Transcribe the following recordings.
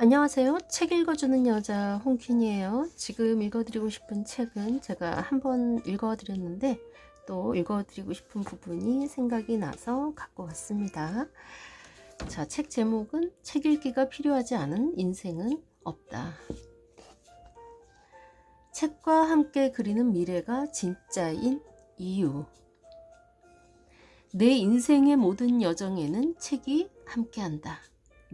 안녕하세요. 책 읽어주는 여자 홍퀸이에요. 지금 읽어드리고 싶은 책은 제가 한번 읽어드렸는데 또 읽어드리고 싶은 부분이 생각이 나서 갖고 왔습니다. 자, 책 제목은 책 읽기가 필요하지 않은 인생은 없다. 책과 함께 그리는 미래가 진짜인 이유. 내 인생의 모든 여정에는 책이 함께한다.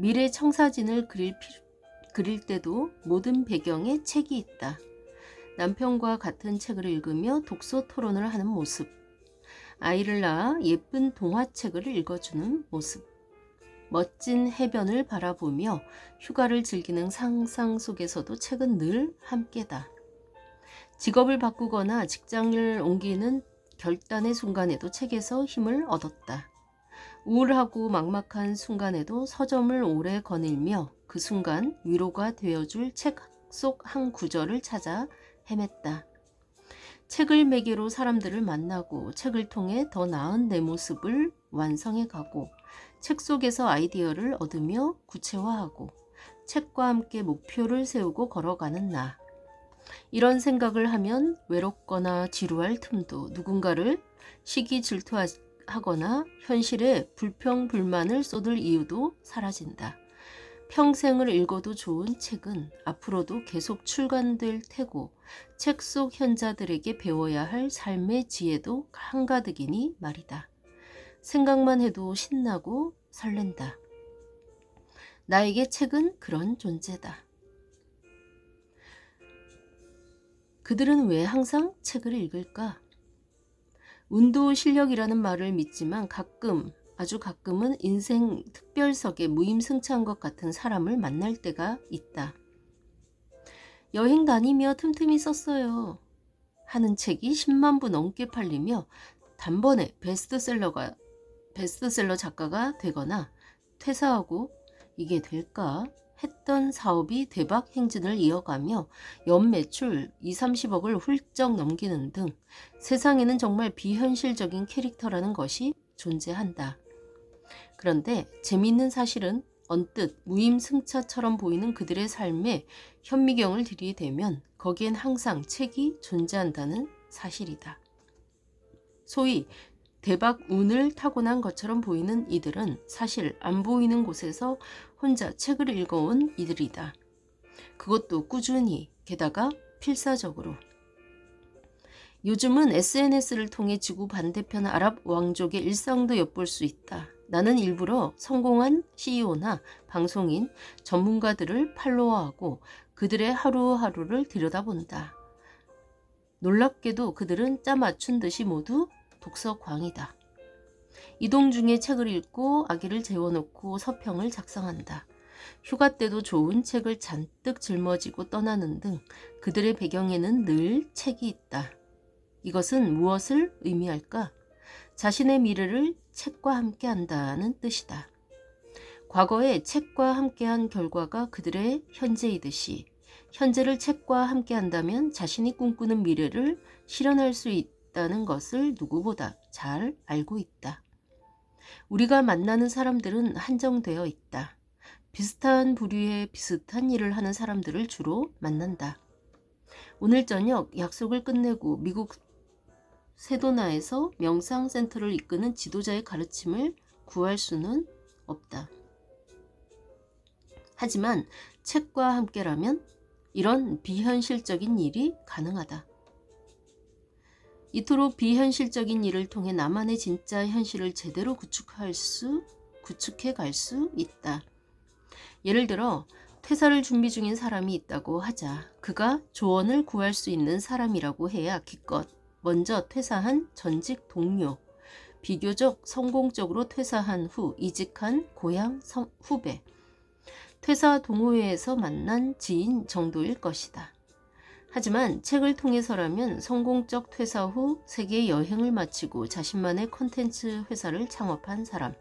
미래 청사진을 그릴 때도 모든 배경에 책이 있다. 남편과 같은 책을 읽으며 독서 토론을 하는 모습. 아이를 낳아 예쁜 동화책을 읽어주는 모습. 멋진 해변을 바라보며 휴가를 즐기는 상상 속에서도 책은 늘 함께다. 직업을 바꾸거나 직장을 옮기는 결단의 순간에도 책에서 힘을 얻었다. 우울하고 막막한 순간에도 서점을 오래 거닐며 그 순간 위로가 되어줄 책 속 한 구절을 찾아 헤맸다. 책을 매개로 사람들을 만나고 책을 통해 더 나은 내 모습을 완성해가고 책 속에서 아이디어를 얻으며 구체화하고 책과 함께 목표를 세우고 걸어가는 나. 이런 생각을 하면 외롭거나 지루할 틈도 누군가를 시기 질투하거나 현실에 불평불만을 쏟을 이유도 사라진다. 평생을 읽어도 좋은 책은 앞으로도 계속 출간될 테고 책 속 현자들에게 배워야 할 삶의 지혜도 한가득이니 말이다. 생각만 해도 신나고 설렌다. 나에게 책은 그런 존재다. 그들은 왜 항상 책을 읽을까? 운도 실력이라는 말을 믿지만 아주 가끔은 인생 특별석에 무임승차한 것 같은 사람을 만날 때가 있다. 여행 다니며 틈틈이 썼어요. 하는 책이 10만 부 넘게 팔리며 단번에 베스트셀러 작가가 되거나 퇴사하고 이게 될까 했던 사업이 대박 행진을 이어가며 연매출 2, 30억을 훌쩍 넘기는 등 세상에는 정말 비현실적인 캐릭터라는 것이 존재한다. 그런데 재미있는 사실은 언뜻 무임승차처럼 보이는 그들의 삶에 현미경을 들이대면 거기엔 항상 책이 존재한다는 사실이다. 소위 대박 운을 타고난 것처럼 보이는 이들은 사실 안 보이는 곳에서 혼자 책을 읽어온 이들이다. 그것도 꾸준히, 게다가 필사적으로. 요즘은 SNS를 통해 지구 반대편 아랍 왕족의 일상도 엿볼 수 있다. 나는 일부러 성공한 CEO나 방송인, 전문가들을 팔로워하고 그들의 하루하루를 들여다본다. 놀랍게도 그들은 짜 맞춘 듯이 모두 독서광이다. 이동 중에 책을 읽고 아기를 재워놓고 서평을 작성한다. 휴가 때도 좋은 책을 잔뜩 짊어지고 떠나는 등 그들의 배경에는 늘 책이 있다. 이것은 무엇을 의미할까? 자신의 미래를 책과 함께 한다는 뜻이다. 과거에 책과 함께한 결과가 그들의 현재이듯이 현재를 책과 함께 한다면 자신이 꿈꾸는 미래를 실현할 수 있다는 것을 누구보다 잘 알고 있다. 우리가 만나는 사람들은 한정되어 있다. 비슷한 부류의 비슷한 일을 하는 사람들을 주로 만난다. 오늘 저녁 약속을 끝내고 미국 세도나에서 명상센터를 이끄는 지도자의 가르침을 구할 수는 없다. 하지만 책과 함께라면 이런 비현실적인 일이 가능하다. 이토록 비현실적인 일을 통해 나만의 진짜 현실을 제대로 구축해 갈 수 있다. 예를 들어 퇴사를 준비 중인 사람이 있다고 하자. 그가 조언을 구할 수 있는 사람이라고 해야 기껏 먼저 퇴사한 전직 동료, 비교적 성공적으로 퇴사한 후 이직한 고향 후배, 퇴사 동호회에서 만난 지인 정도일 것이다. 하지만 책을 통해서라면 성공적 퇴사 후 세계 여행을 마치고 자신만의 콘텐츠 회사를 창업한 사람,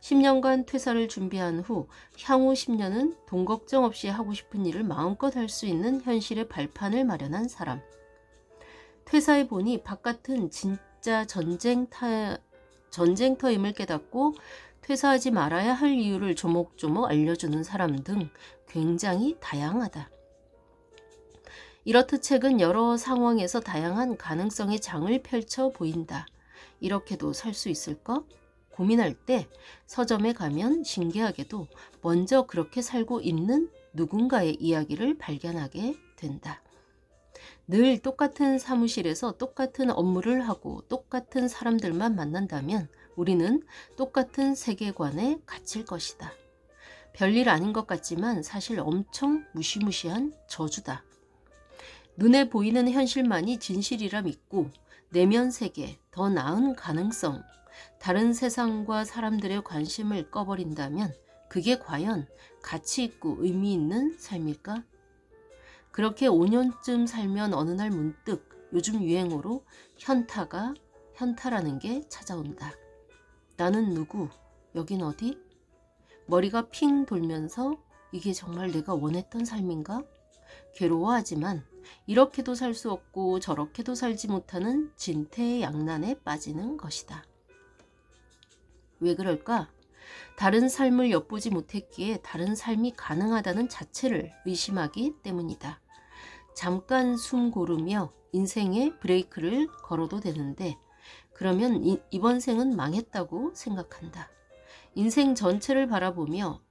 10년간 퇴사를 준비한 후 향후 10년은 돈 걱정 없이 하고 싶은 일을 마음껏 할 수 있는 현실의 발판을 마련한 사람, 퇴사해 보니 바깥은 진짜 전쟁터임을 깨닫고 퇴사하지 말아야 할 이유를 조목조목 알려주는 사람 등 굉장히 다양하다. 이렇듯 책은 여러 상황에서 다양한 가능성의 장을 펼쳐 보인다. 이렇게도 살 수 있을까? 고민할 때 서점에 가면 신기하게도 먼저 그렇게 살고 있는 누군가의 이야기를 발견하게 된다. 늘 똑같은 사무실에서 똑같은 업무를 하고 똑같은 사람들만 만난다면 우리는 똑같은 세계관에 갇힐 것이다. 별일 아닌 것 같지만 사실 엄청 무시무시한 저주다. 눈에 보이는 현실만이 진실이라 믿고 내면 세계, 더 나은 가능성, 다른 세상과 사람들의 관심을 꺼버린다면 그게 과연 가치 있고 의미 있는 삶일까? 그렇게 5년쯤 살면 어느 날 문득 요즘 유행어로 현타라는 게 찾아온다. 나는 누구? 여긴 어디? 머리가 핑 돌면서 이게 정말 내가 원했던 삶인가? 괴로워하지만 이렇게도 살 수 없고 저렇게도 살지 못하는 진퇴양난에 빠지는 것이다. 왜 그럴까? 다른 삶을 엿보지 못했기에 다른 삶이 가능하다는 자체를 의심하기 때문이다. 잠깐 숨 고르며 인생에 브레이크를 걸어도 되는데 그러면 이번 생은 망했다고 생각한다. 인생 전체를 바라보며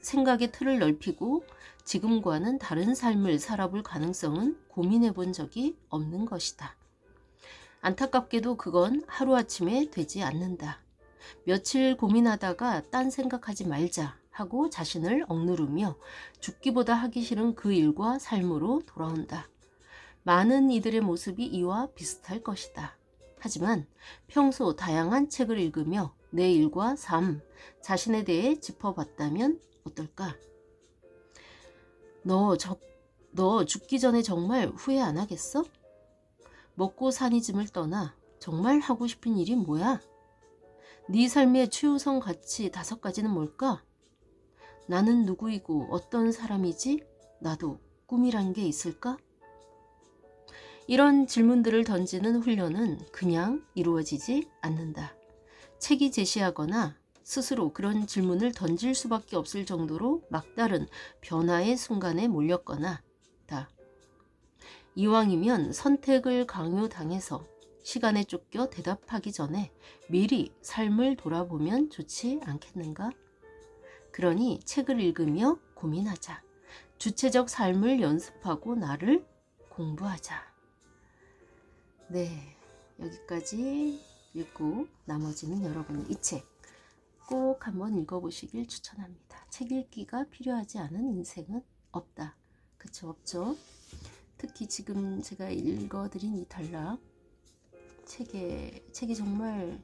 생각의 틀을 넓히고 지금과는 다른 삶을 살아볼 가능성은 고민해 본 적이 없는 것이다. 안타깝게도 그건 하루아침에 되지 않는다. 며칠 고민하다가 딴 생각하지 말자 하고 자신을 억누르며 죽기보다 하기 싫은 그 일과 삶으로 돌아온다. 많은 이들의 모습이 이와 비슷할 것이다. 하지만 평소 다양한 책을 읽으며 내 일과 삶, 자신에 대해 짚어봤다면 어떨까? 너 죽기 전에 정말 후회 안 하겠어? 먹고 사니즘을 떠나 정말 하고 싶은 일이 뭐야? 네 삶의 최우선 가치 5가지는 뭘까? 나는 누구이고 어떤 사람이지? 나도 꿈이란 게 있을까? 이런 질문들을 던지는 훈련은 그냥 이루어지지 않는다. 책이 제시하거나 스스로 그런 질문을 던질 수밖에 없을 정도로 막다른 변화의 순간에 몰렸거나 다. 이왕이면 선택을 강요당해서 시간에 쫓겨 대답하기 전에 미리 삶을 돌아보면 좋지 않겠는가? 그러니 책을 읽으며 고민하자. 주체적 삶을 연습하고 나를 공부하자. 네, 여기까지 읽고 나머지는 여러분은 이 책 꼭 한번 읽어보시길 추천합니다. 책 읽기가 필요하지 않은 인생은 없다. 그쵸? 없죠? 특히 지금 제가 읽어드린 이 단락 책이 정말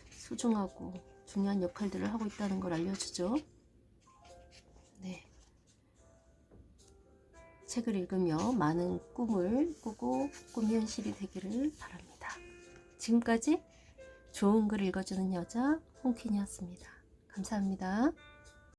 소중하고 중요한 역할들을 하고 있다는 걸 알려주죠. 네, 책을 읽으며 많은 꿈을 꾸고 꿈이 현실이 되기를 바랍니다. 지금까지 좋은 글 읽어주는 여자 홍퀸이었습니다. 감사합니다.